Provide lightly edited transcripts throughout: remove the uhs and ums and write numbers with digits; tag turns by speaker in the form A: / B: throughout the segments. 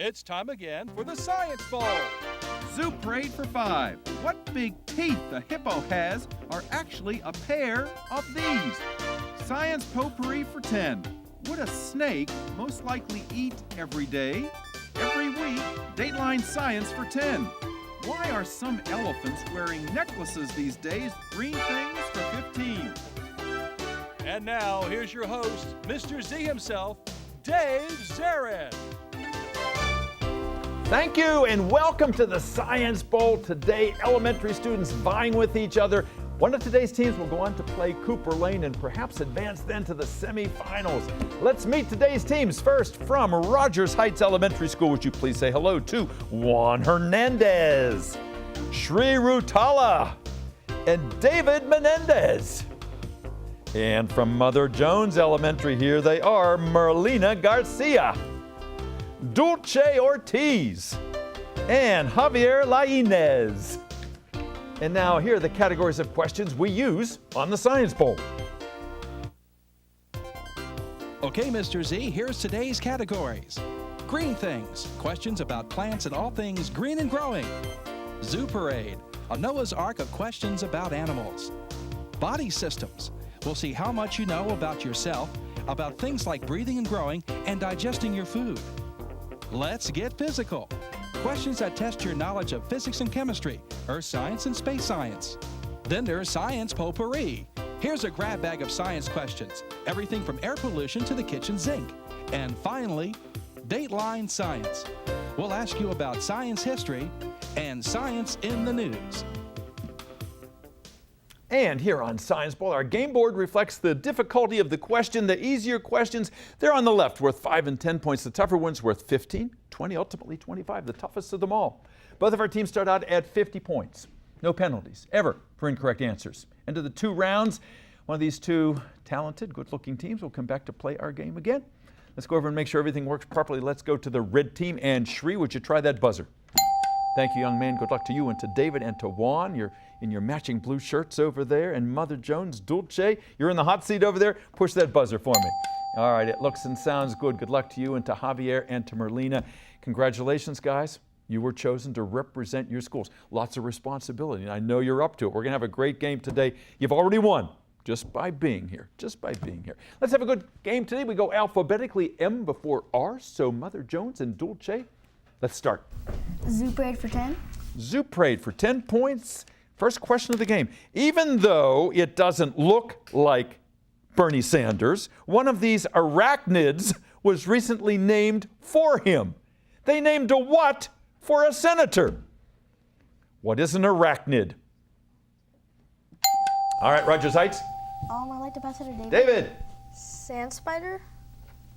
A: It's time again for the Science Bowl.
B: Zoo Parade for 5. What big teeth the hippo has are actually a pair of these. Science Potpourri for 10. Would a snake most likely eat every day? Every week, Dateline Science for 10. Why are some elephants wearing necklaces these days? Green things for 15.
A: And now, here's your host, Mr. Z himself, Dave Zarin.
C: Thank you and welcome to the Science Bowl. Today, elementary students vying with each other. One of today's teams will go on to play Cooper Lane and perhaps advance then to the semifinals. Let's meet today's teams. First, from Rogers Heights Elementary School, would you please say hello to Juan Hernandez, Shri Rutala, and David Menendez. And from Mother Jones Elementary, here they are, Merlina Garcia, Dulce Ortiz, and Javier Lainez. And now here are the categories of questions we use on the Science Bowl.
A: Okay, Mr. Z, here's today's categories. Green things, questions about plants and all things green and growing. Zoo Parade, a Noah's Ark of questions about animals. Body systems, we'll see how much you know about yourself, about things like breathing and growing, and digesting your food. Let's get physical. Questions that test your knowledge of physics and chemistry, earth science and space science. Then there's Science Potpourri. Here's a grab bag of science questions, everything from air pollution to the kitchen sink. And finally, Dateline Science. We'll ask you about science history and science in the news.
C: And here on Science Bowl, our game board reflects the difficulty of the question. The easier questions, they're on the left, worth 5 and 10 points. The tougher ones worth 15, 20, ultimately 25, the toughest of them all. Both of our teams start out at 50 points. No penalties, ever, for incorrect answers. Into the 2 rounds, one of these 2 talented, good-looking teams will come back to play our game again. Let's go over and make sure everything works properly. Let's go to the red team. And Shri, would you try that buzzer? Thank you, young man. Good luck to you and to David and to Juan. You're in your matching blue shirts over there. And Mother Jones, Dulce, you're in the hot seat over there. Push that buzzer for me. All right, it looks and sounds good. Good luck to you and to Javier and to Merlina. Congratulations, guys. You were chosen to represent your schools. Lots of responsibility, and I know you're up to it. We're going to have a great game today. You've already won just by being here, Let's have a good game today. We go alphabetically, M before R. So Mother Jones and Dulce, let's start.
D: Zoo Parade for 10.
C: Zoo Parade for 10 points. First question of the game. Even though it doesn't look like Bernie Sanders, one of these arachnids was recently named for him. They named a what for a senator? What is an arachnid? All right, Rogers Heights.
D: I'd like to pass it to David.
C: David.
D: Sand spider?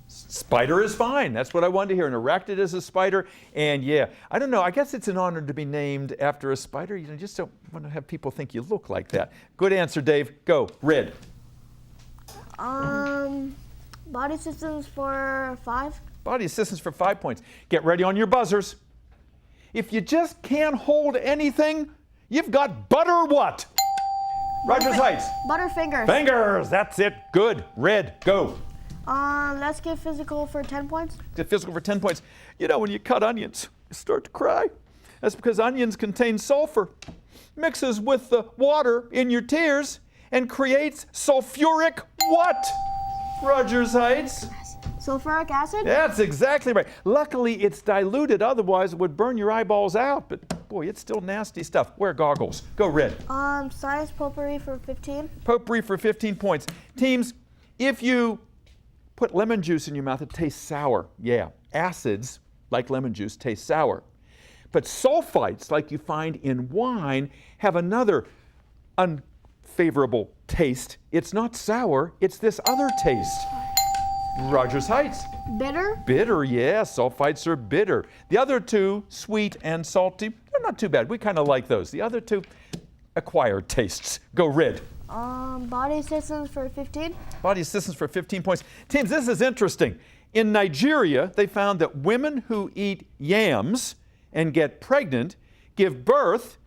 C: Spider is fine. That's what I wanted to hear. An arachnid is a spider. And yeah, I don't know. I guess it's an honor to be named after a spider. You just don't want to have people think you look like that. Good answer, Dave. Go. Red.
D: Body systems for 5.
C: Body systems for 5 points. Get ready on your buzzers. If you just can't hold anything, you've got butter what? Rogers Heights.
D: Butterfingers.
C: Fingers. That's it. Good. Red. Go.
D: Let's get physical for 10 points.
C: Get physical for 10 points. You know, when you cut onions, you start to cry. That's because onions contain sulfur, mixes with the water in your tears, and creates sulfuric what? Rogers Heights.
D: Sulfuric acid?
C: That's exactly right. Luckily, it's diluted. Otherwise, it would burn your eyeballs out. But boy, it's still nasty stuff. Wear goggles. Go red.
D: Science Potpourri for 15.
C: Potpourri for 15 points. Teams, if you put lemon juice in your mouth, it tastes sour. Yeah, acids, like lemon juice, taste sour. But sulfites, like you find in wine, have another unfavorable taste. It's not sour, it's this other taste. Rogers Heights.
D: Bitter?
C: Bitter, yeah, sulfites are bitter. The other 2, sweet and salty, they're not too bad. We kind of like those. The other 2, acquired tastes. Go red.
D: Body systems for 15.
C: Body systems for 15 points. Teams, this is interesting. In Nigeria, they found that women who eat yams and get pregnant give birth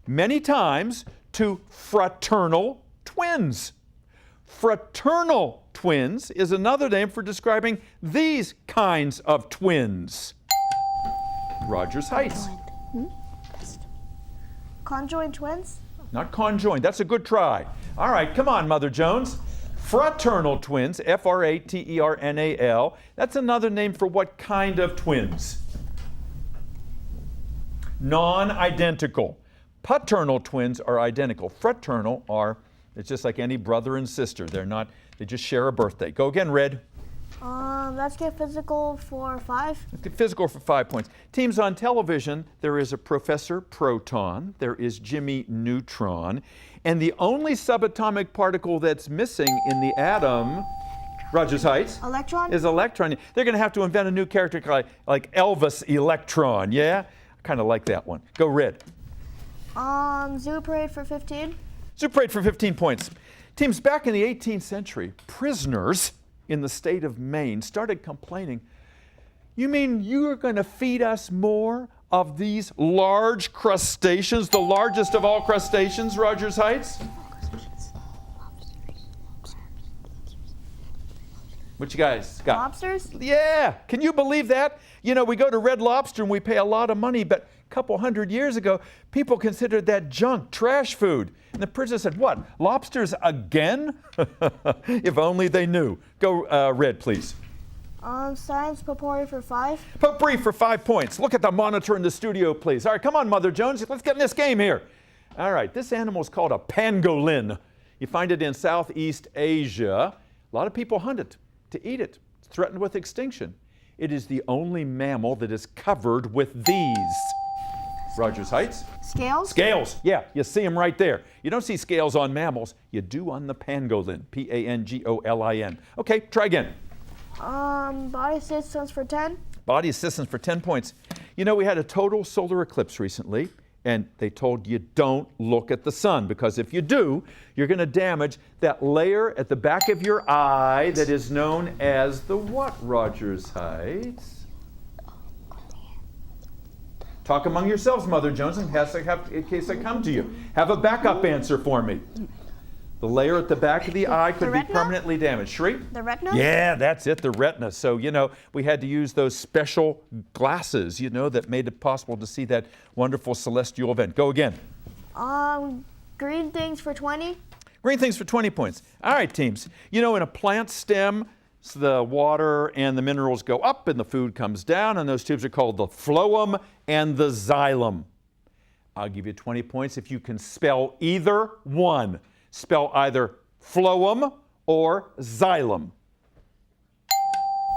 C: many times to fraternal twins. Fraternal twins is another name for describing these kinds of twins. Rogers Heights.
D: Conjoined twins?
C: Not conjoined. That's a good try. All right, come on, Mother Jones. Fraternal twins, F-R-A-T-E-R-N-A-L. That's another name for what kind of twins? Non-identical. Paternal twins are identical. Fraternal are, it's just like any brother and sister. They're not, they just share a birthday. Go again, Red.
D: Let's get physical for 5.
C: Let's get physical for 5 points. Teams on television, there is a Professor Proton, there is Jimmy Neutron, and the only subatomic particle that's missing in the atom, Rogers Heights,
D: Electron?
C: is electron. They're going to have to invent a new character like Elvis Electron, yeah? I kind of like that one. Go Red.
D: Zoo parade for 15.
C: Zoo parade for 15 points. Teams, back in the 18th century, prisoners in the state of Maine started complaining, you mean you're going to feed us more of these large crustaceans, the largest of all crustaceans, Rogers Heights? What you guys got?
D: Lobsters?
C: Yeah, can you believe that? You know, we go to Red Lobster and we pay a lot of money, but a couple hundred years ago, people considered that junk, trash food. And the prisoner said, what, lobsters again? If only they knew. Go Red, please.
D: Science potpourri for 5.
C: Potpourri for 5 points. Look at the monitor in the studio, please. All right, come on, Mother Jones. Let's get in this game here. All right, this animal is called a pangolin. You find it in Southeast Asia. A lot of people hunt it to eat it. It's threatened with extinction. It is the only mammal that is covered with these. Rogers Heights?
D: Scales?
C: Scales. Yeah, you see them right there. You don't see scales on mammals. You do on the pangolin. P-A-N-G-O-L-I-N. Okay, try again.
D: Body systems for 10.
C: Body systems for 10 points. You know, we had a total solar eclipse recently, and they told you don't look at the sun, because if you do, you're going to damage that layer at the back of your eye that is known as the what, Rogers Heights? Talk among yourselves, Mother Jones, in case I come to you. Have a backup answer for me. The layer at the back of the eye could be permanently damaged. Shri?
D: The retina?
C: Yeah, that's it, the retina. So, you know, we had to use those special glasses, you know, that made it possible to see that wonderful celestial event. Go again.
D: Green things for 20.
C: Green things for 20 points. All right, teams. You know, in a plant stem, the water and the minerals go up and the food comes down, and those tubes are called the phloem and the xylem. I'll give you 20 points if you can spell either one. Spell either phloem or xylem.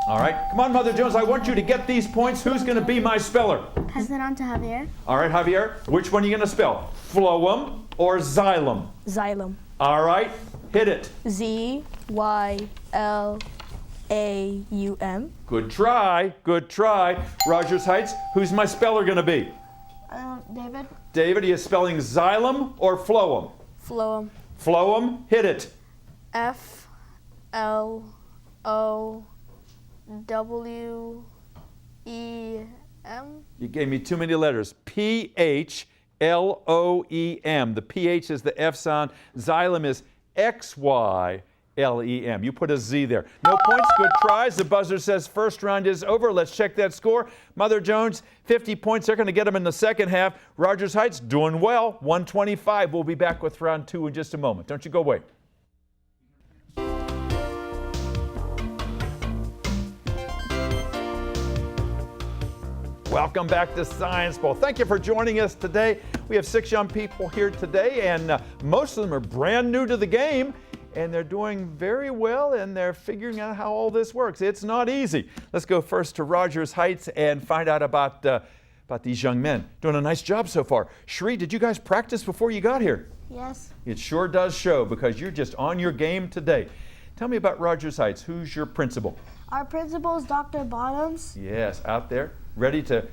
C: All right, come on, Mother Jones, I want you to get these points. Who's going to be my speller?
D: Pass it on to Javier.
C: All right, Javier, which one are you going to spell? Phloem or xylem?
E: Xylem.
C: All right, hit it.
E: Z-Y-L-A-U-M.
C: Good try, good try. Rogers Heights, who's my speller going to be?
D: David.
C: David, are you spelling xylem or phloem?
E: Phloem.
C: Phloem, hit it.
E: F-L-O-W-E-M.
C: You gave me too many letters. P-H-L-O-E-M. The P-H is the F sound. Xylem is X-Y-L-E-M. You put a Z there. No points, good tries. The buzzer says first round is over. Let's check that score. Mother Jones, 50 points. They're going to get them in the second half. Rogers Heights doing well, 125. We'll be back with round 2 in just a moment. Don't you go away. Welcome back to Science Bowl. Thank you for joining us today. We have 6 young people here today, and most of them are brand new to the game, and they're doing very well, and they're figuring out how all this works. It's not easy. Let's go first to Rogers Heights and find out about these young men. Doing a nice job so far. Shri, did you guys practice before you got here?
D: Yes.
C: It sure does show, because you're just on your game today. Tell me about Rogers Heights. Who's your principal?
D: Our principal is Dr. Bottoms.
C: Yes, out there, ready to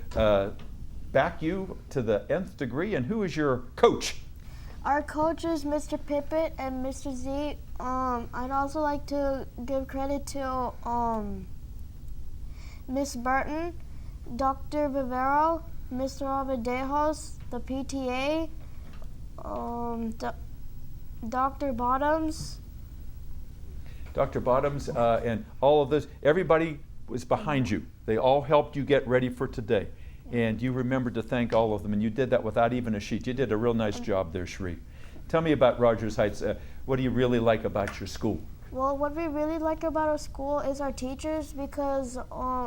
C: back you to the nth degree. And who is your coach?
D: Our coach is Mr. Pippett and Mr. Z. I'd also like to give credit to Miss Burton, Dr. Vivero, Mr. Abadejos, the PTA, Dr. Bottoms.
C: Dr. Bottoms and all of this, everybody was behind you. They all helped you get ready for today. And you remembered to thank all of them, and you did that without even a sheet. You did a real nice job there, Shree. Tell me about Rogers Heights. What do you really like about your school?
D: Well, what we really like about our school is our teachers because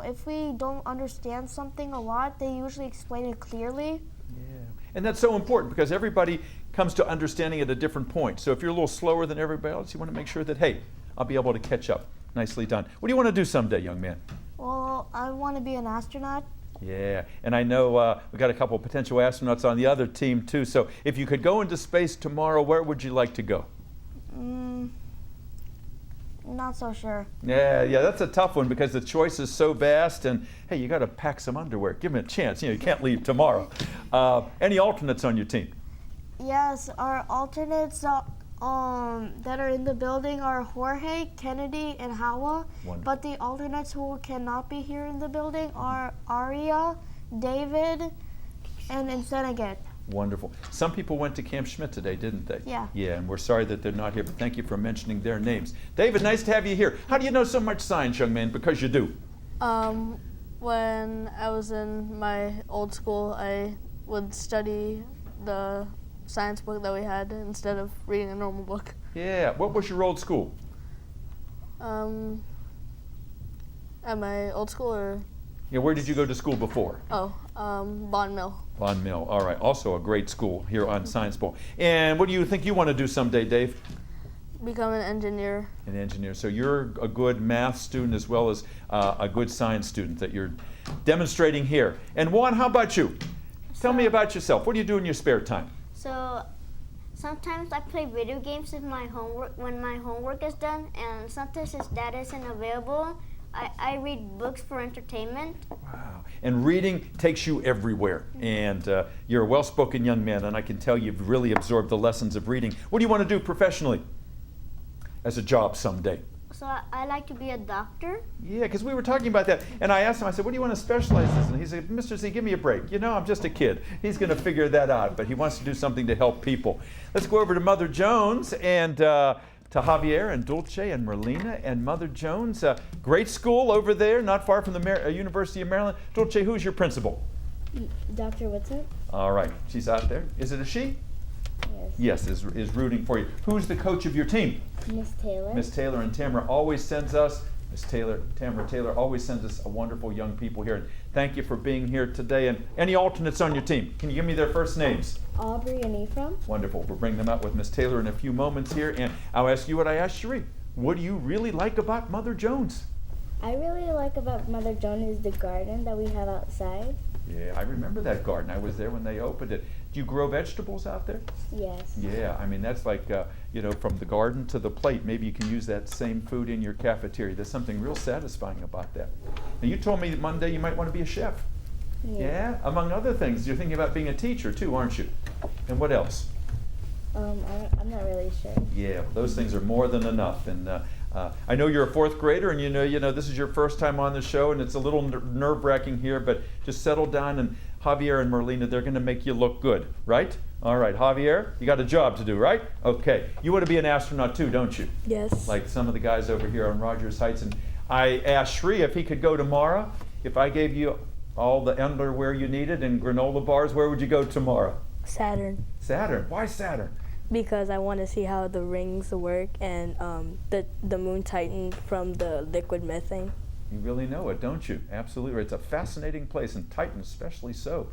D: if we don't understand something a lot, they usually explain it clearly.
C: Yeah, and that's so important because everybody comes to understanding at a different point. So if you're a little slower than everybody else, you want to make sure that, hey, I'll be able to catch up. Nicely done. What do you want to do someday, young man?
D: Well, I want to be an astronaut.
C: Yeah, and I know we've got a couple of potential astronauts on the other team too. So if you could go into space tomorrow, where would you like to go?
D: Not so sure.
C: Yeah, that's a tough one because the choice is so vast, and hey, you got to pack some underwear. Give them a chance. You can't leave tomorrow. Any alternates on your team?
D: Yes, our alternates that are in the building are Jorge, Kennedy, and Hawa.
C: Wonderful.
D: But the alternates who cannot be here in the building are Aria, David, and Senegat.
C: Wonderful. Some people went to Camp Schmidt today, didn't they?
D: Yeah.
C: Yeah, and we're sorry that they're not here, but thank you for mentioning their names. David, nice to have you here. How do you know so much science, young man? Because you do.
E: When I was in my old school, I would study the science book that we had instead of reading a normal book.
C: Yeah. What was your old school?
E: At my old school, or
C: Yeah, where did you go to school before?
E: Bond Mill.
C: Bond Mill. All right. Also a great school here on Science Bowl. And what do you think you want to do someday, Dave?
E: Become an engineer.
C: An engineer. So you're a good math student as well as a good science student that you're demonstrating here. And Juan, how about you? Tell me about yourself. What do you do in your spare time?
F: So sometimes I play video games with my homework when my homework is done, and sometimes if that isn't available, I read books for entertainment.
C: Wow. And reading takes you everywhere. And you're a well-spoken young man, and I can tell you've really absorbed the lessons of reading. What do you want to do professionally as a job someday?
F: So I like to be a doctor.
C: Yeah, because we were talking about that. And I asked him, I said, what do you want to specialize in? And he said, Mr. Z, give me a break. You know, I'm just a kid. He's going to figure that out, but he wants to do something to help people. Let's go over to Mother Jones and to Javier and Dulce and Merlina and Mother Jones. Great school over there, not far from the University of Maryland. Dulce, who's your principal?
G: Dr. Whitson?
C: All right, she's out there. Is it a she?
G: Yes.
C: Yes, is rooting for you. Who's the coach of your team?
G: Miss Taylor?
C: Miss Taylor, and Tamara always sends us, Tamara Taylor always sends us a wonderful young people here. And thank you for being here today. And any alternates on your team? Can you give me their first names?
G: Aubrey and Ephraim?
C: Wonderful. We'll bring them out with Miss Taylor in a few moments here. And I'll ask you what I asked Cherie. What do you really like about Mother Jones?
G: I really like about Mother Jones is the garden that we have outside.
C: Yeah, I remember that garden. I was there when they opened it. Do you grow vegetables out there?
G: Yes.
C: Yeah, I mean, that's like, from the garden to the plate. Maybe you can use that same food in your cafeteria. There's something real satisfying about that. Now, you told me that one day you might want to be a chef. Yeah, among other things. You're thinking about being a teacher too, aren't you? And what else?
G: I'm not really sure.
C: Yeah, those things are more than enough. And I know you're a fourth grader, and you know this is your first time on the show, and it's a little nerve-wracking here, but just settle down, and Javier and Merlina, they're going to make you look good, right? All right, Javier, you got a job to do, right? Okay. You want to be an astronaut too, don't you?
E: Yes.
C: Like some of the guys over here on Rogers Heights. And I asked Shree if he could go tomorrow. If I gave you all the underwear you needed and granola bars, where would you go tomorrow?
E: Saturn.
C: Saturn. Why Saturn?
E: Because I want to see how the rings work and the moon tightened from the liquid methane.
C: You really know it, don't you? Absolutely. It's a fascinating place, and Titan especially so.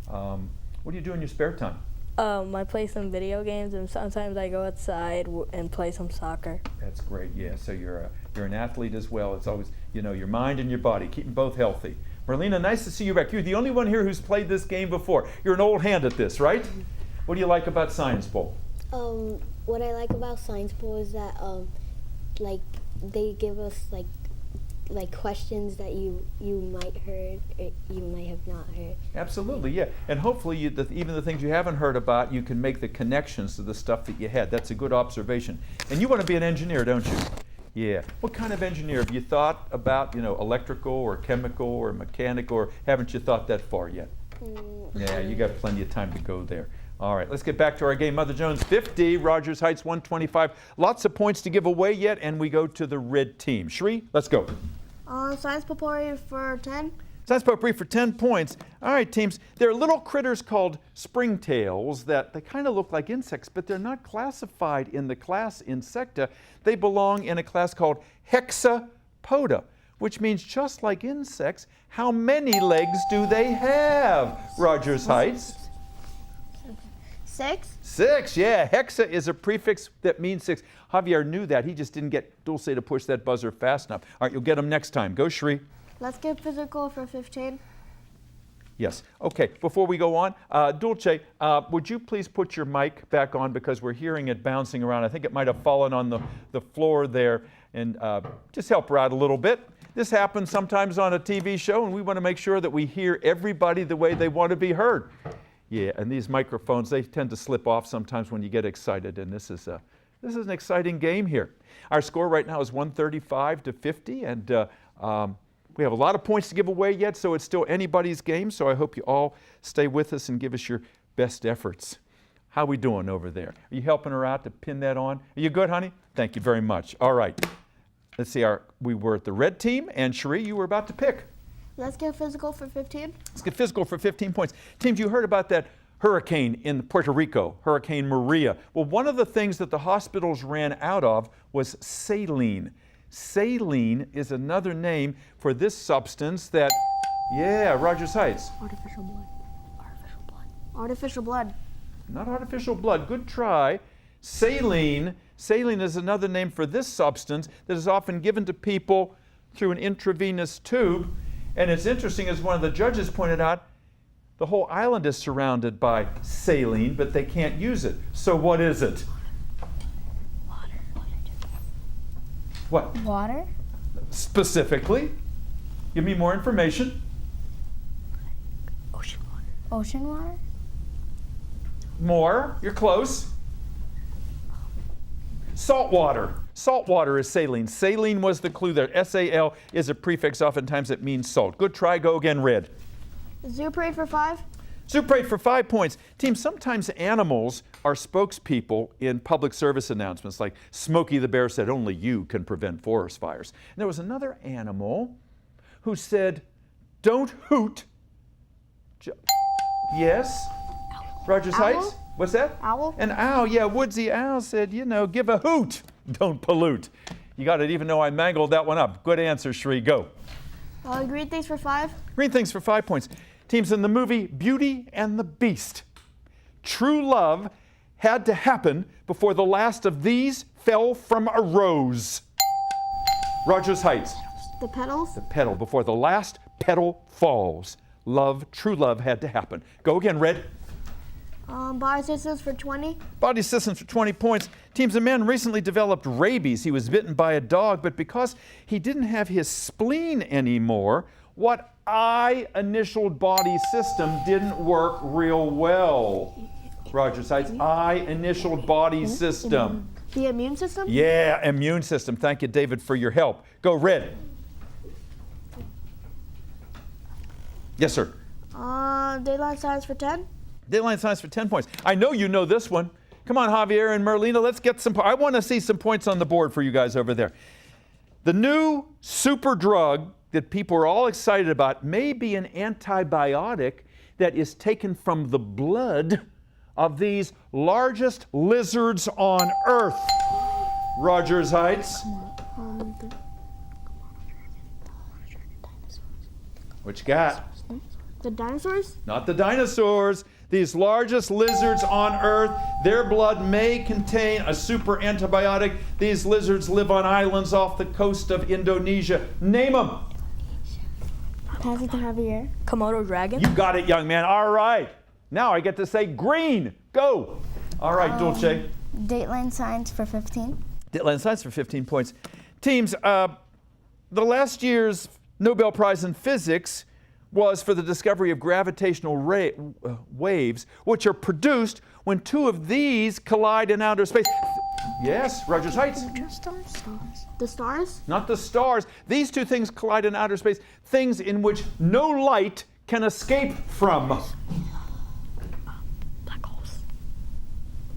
C: What do you do in your spare time?
E: I play some video games, and sometimes I go outside and play some soccer.
C: That's great. Yeah. So you're an athlete as well. It's always your mind and your body, keeping both healthy. Merlina, nice to see you back. You're the only one here who's played this game before. You're an old hand at this, right? What do you like about Science Bowl?
G: What I like about Science Bowl is that they give us like questions that you might heard or you might have not heard.
C: Absolutely, yeah. And hopefully even the things you haven't heard about, you can make the connections to the stuff that you had. That's a good observation. And you want to be an engineer, don't you? Yeah. What kind of engineer? Have you thought about, electrical or chemical or mechanical, or haven't you thought that far yet? Yeah, you got plenty of time to go there. All right, let's get back to our game. Mother Jones 50, Rogers Heights 125. Lots of points to give away yet, and we go to the red team. Shree, let's go.
D: Science Papori for 10.
C: Science potpourri for 10 points. All right, teams. There are little critters called springtails that they kind of look like insects, but they're not classified in the class Insecta. They belong in a class called Hexapoda, which means just like insects, how many legs do they have? Rogers Heights.
D: 6.
C: 6, yeah. Hexa is a prefix that means 6. Javier knew that. He just didn't get Dulce to push that buzzer fast enough. All right, you'll get him next time. Go, Shri.
D: Let's get physical for 15.
C: Yes. Okay, before we go on, Dulce, would you please put your mic back on because we're hearing it bouncing around. I think it might have fallen on the floor there, and just help her out a little bit. This happens sometimes on a TV show, and we want to make sure that we hear everybody the way they want to be heard. Yeah, and these microphones, they tend to slip off sometimes when you get excited, and this is an exciting game here. Our score right now is 135-50, and we have a lot of points to give away yet, so it's still anybody's game, so I hope you all stay with us and give us your best efforts. How are we doing over there? Are you helping her out to pin that on? Are you good, honey? Thank you very much. All right. Let's see, we were at the red team, and Cherie, you were about to pick.
D: Let's get physical for 15.
C: Let's get physical for 15 points. Teams, you heard about that hurricane in Puerto Rico, Hurricane Maria. Well, one of the things that the hospitals ran out of was saline. Saline is another name for this substance that, yeah, Rogers Heights.
D: Artificial blood. Artificial blood. Artificial blood.
C: Not artificial blood. Good try. Saline. Saline is another name for this substance that is often given to people through an intravenous tube. And it's interesting, as one of the judges pointed out, the whole island is surrounded by saline, but they can't use it. So what is it? What?
D: Water.
C: Specifically? Give me more information.
D: Ocean water. Ocean water?
C: More. You're close. Salt water. Salt water is saline. Saline was the clue there. S-A-L is a prefix. Oftentimes it means salt. Good try. Go again, red.
D: Zoo parade for 5.
C: Zoo parade for 5 points. Team, sometimes animals are spokespeople in public service announcements, like Smokey the Bear said, only you can prevent forest fires. And there was another animal who said, don't hoot. Yes? Rogers
D: Owl?
C: Heights? What's that?
D: Owl?
C: An owl, yeah. Woodsy Owl said, give a hoot. Don't pollute. You got it, even though I mangled that one up. Good answer, Shri. Go.
D: Green things for 5.
C: Green things for 5 points. Teams, in the movie Beauty and the Beast, true love had to happen before the last of these fell from a rose. Rogers Heights.
D: The petals.
C: The petal. Before the last petal falls, true love had to happen. Go again, red.
D: Body systems for 20.
C: Body systems for 20 points. Teams, a man recently developed rabies. He was bitten by a dog, but because he didn't have his spleen anymore, what I-initialed body system didn't work real well. Rogers Heights, I-initialed body system.
D: The immune system?
C: Yeah, immune system. Thank you, David, for your help. Go, red. Yes, sir.
D: Daylight science for 10.
C: Dateline science for 10 points. I know you know this one. Come on, Javier and Merlina, let's get some. I want to see some points on the board for you guys over there. The new super drug that people are all excited about may be an antibiotic that is taken from the blood of these largest lizards on Earth. Rogers Heights. What you got?
D: The dinosaurs?
C: Not the dinosaurs. These largest lizards on Earth, their blood may contain a super antibiotic. These lizards live on islands off the coast of Indonesia. Name them.
D: Pass it to Javier.
E: Komodo dragon.
C: You got it, young man. All right. Now I get to say green. Go. All right, Dulce.
D: Dateline science for 15.
C: Dateline science for 15 points. Teams, the last year's Nobel Prize in Physics was for the discovery of gravitational waves, which are produced when two of these collide in outer space. Yes, Rogers Heights.
D: The stars?
C: Not the stars. These two things collide in outer space, things in which no light can escape from.
D: Black holes.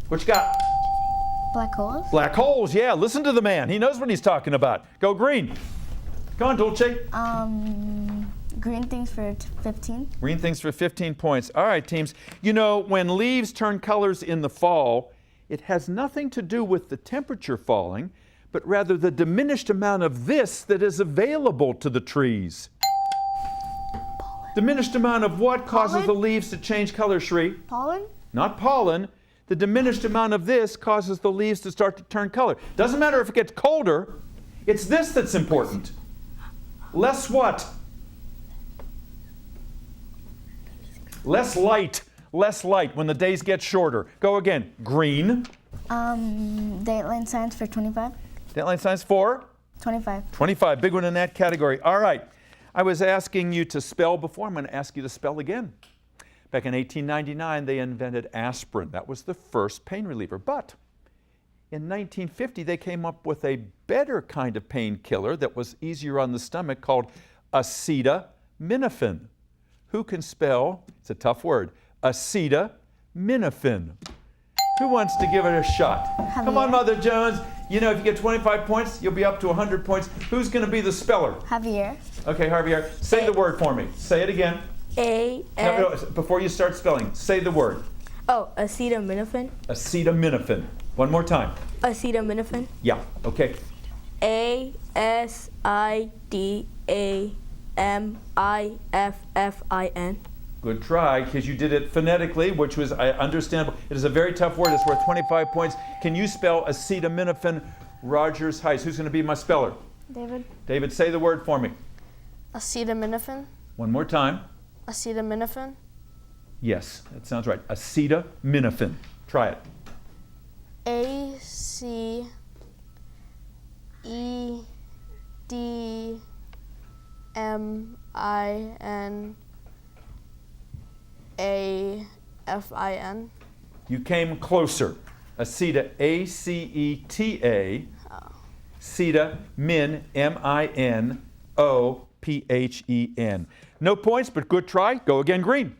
C: What you got?
D: Black holes?
C: Black holes, yeah. Listen to the man. He knows what he's talking about. Go green. Come on, Dulce.
D: Green things for 15.
C: Green things for 15 points. All right, teams. You know, when leaves turn colors in the fall, it has nothing to do with the temperature falling, but rather the diminished amount of this that is available to the trees. Diminished amount of what causes
D: Pollen?
C: the leaves to change color, Shri?
D: Pollen?
C: Not pollen. The diminished amount of this causes the leaves to start to turn color. Doesn't matter if it gets colder, it's this that's important. Less what? Less light. Less light when the days get shorter. Go again. Green.
D: Dateline science for 25.
C: Dateline science for?
D: 25.
C: 25. Big one in that category. All right. I was asking you to spell before. I'm going to ask you to spell again. Back in 1899, they invented aspirin. That was the first pain reliever. But in 1950, they came up with a better kind of painkiller that was easier on the stomach called acetaminophen. Who can spell? It's a tough word. Acetaminophen. Who wants to give it a shot? Come on, Mother Jones. You know, if you get 25 points, you'll be up to 100 points. Who's going to be the speller?
D: Javier.
C: Okay, Javier, say the word for me. Say it again.
E: A-S.
C: No, before you start spelling, say the word.
E: Oh, acetaminophen.
C: Acetaminophen. One more time.
E: Acetaminophen.
C: Yeah, okay.
E: A-S-I-D-A-M-I-F-F-I-N.
C: Good try, because you did it phonetically, which was understandable. It is a very tough word. It's worth 25 points. Can you spell acetaminophen, Rogers Heights? Who's going to be my speller?
D: David.
C: David, say the word for me.
E: Acetaminophen.
C: One more time.
E: Acetaminophen.
C: Yes, that sounds right. Acetaminophen. Try it.
E: A-C-E-D-M-I-N-A-F-I-N.
C: You came closer. Aceta, A-C-E-T-A. Ceta, min, M-I-N-O-P-H-E-N. No points, but good try. Go again, Green.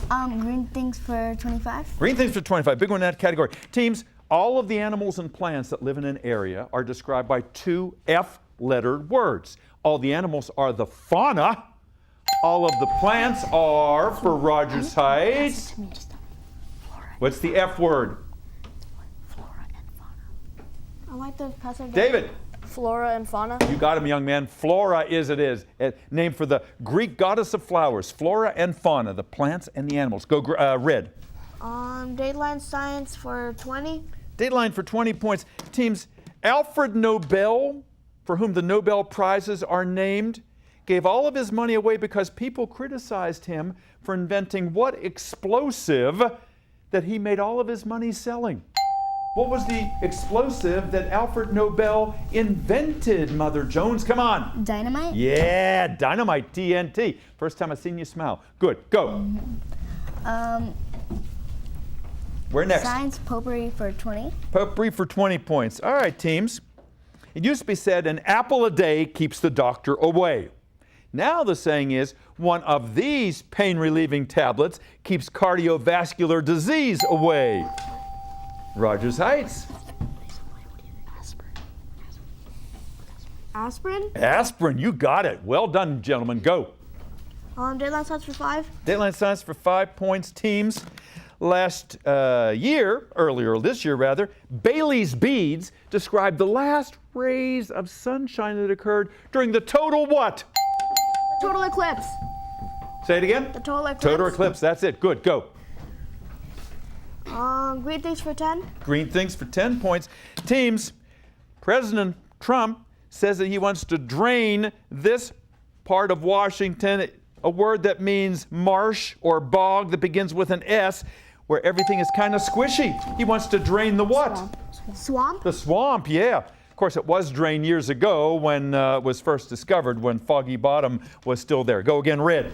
D: Green things for 25.
C: Green things for 25. Big one in that category. Teams, all of the animals and plants that live in an area are described by two F-lettered words. All the animals are the fauna. All of the plants are, for Rogers Heights, what's the F word?
D: I like to pass it.
C: David.
E: Flora and fauna.
C: You got him, young man. Flora is. Named for the Greek goddess of flowers. Flora and fauna, the plants and the animals. Go red.
D: Dateline science for 20.
C: Dateline for 20 points. Teams, Alfred Nobel, for whom the Nobel Prizes are named, gave all of his money away because people criticized him for inventing what explosive that he made all of his money selling. What was the explosive that Alfred Nobel invented, Mother Jones? Come on.
D: Dynamite?
C: Yeah, dynamite, TNT. First time I've seen you smile. Good, go. Where next?
D: Science potpourri for 20.
C: Potpourri for 20 points. All right, teams. It used to be said, an apple a day keeps the doctor away. Now the saying is, one of these pain-relieving tablets keeps cardiovascular disease away. Rogers Heights.
D: Aspirin?
C: Aspirin, you got it. Well done, gentlemen. Go.
D: Dateline science for 5.
C: Dateline science for 5 points, teams. Earlier this year rather, Bailey's beads described the last rays of sunshine that occurred during the total what?
D: Total eclipse.
C: Say it again.
D: The total eclipse.
C: Total eclipse, that's it. Good, go.
D: Green things for 10.
C: Green things for 10 points. Teams, President Trump says that he wants to drain this part of Washington, a word that means marsh or bog that begins with an S, where everything is kind of squishy. He wants to drain the what?
D: Swamp.
C: The swamp, yeah. Of course, it was drained years ago when it was first discovered, when Foggy Bottom was still there. Go again, red.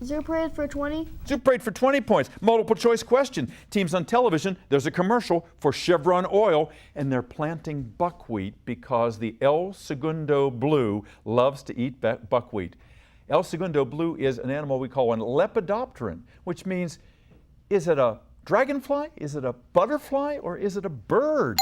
D: Zoo parade for 20.
C: Zoo parade for 20 points. Multiple choice question. Teams on television, there's a commercial for Chevron Oil, and they're planting buckwheat because the El Segundo Blue loves to eat buckwheat. El Segundo Blue is an animal we call an lepidopteran, which means, is it a dragonfly, is it a butterfly, or is it a bird?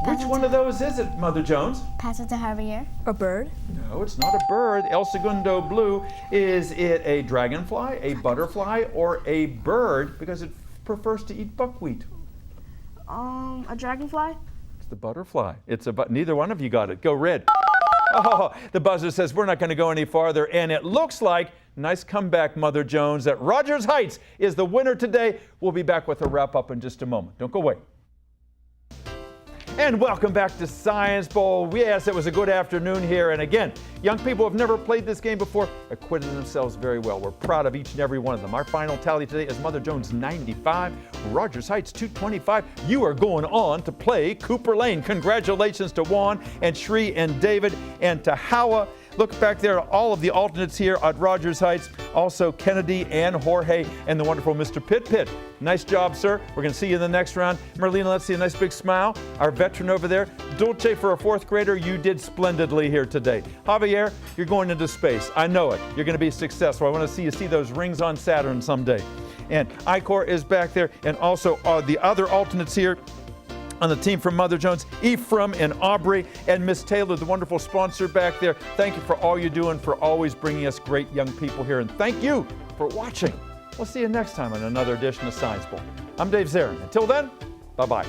C: Which one of those is it, Mother Jones?
D: Pass it to Javier.
E: A bird?
C: No, it's not a bird. El Segundo Blue. Is it a dragonfly, a butterfly, or a bird? Because it prefers to eat buckwheat.
D: A dragonfly.
C: It's the butterfly. Neither one of you got it. Go red. Oh, the buzzer says we're not going to go any farther, and it looks like, nice comeback, Mother Jones, that Rogers Heights is the winner today. We'll be back with a wrap-up in just a moment. Don't go away. And welcome back to Science Bowl. Yes, it was a good afternoon here. And again, young people who have never played this game before acquitted themselves very well. We're proud of each and every one of them. Our final tally today is Mother Jones 95, Rogers Heights 225. You are going on to play Cooper Lane. Congratulations to Juan and Shree and David and to Howa. Look back there at all of the alternates here at Rogers Heights. Also Kennedy and Jorge and the wonderful Mr. Pitt. Nice job, sir. We're going to see you in the next round. Merlina, let's see a nice big smile. Our veteran over there. Dulce, for a fourth grader, you did splendidly here today. Javier, you're going into space. I know it. You're going to be successful. I want to see you see those rings on Saturn someday. And Icor is back there. And also the other alternates here on the team from Mother Jones, Ephraim and Aubrey, and Miss Taylor, the wonderful sponsor back there. Thank you for all you do and for always bringing us great young people here. And thank you for watching. We'll see you next time on another edition of Science Bowl. I'm Dave Zarin. Until then, bye-bye.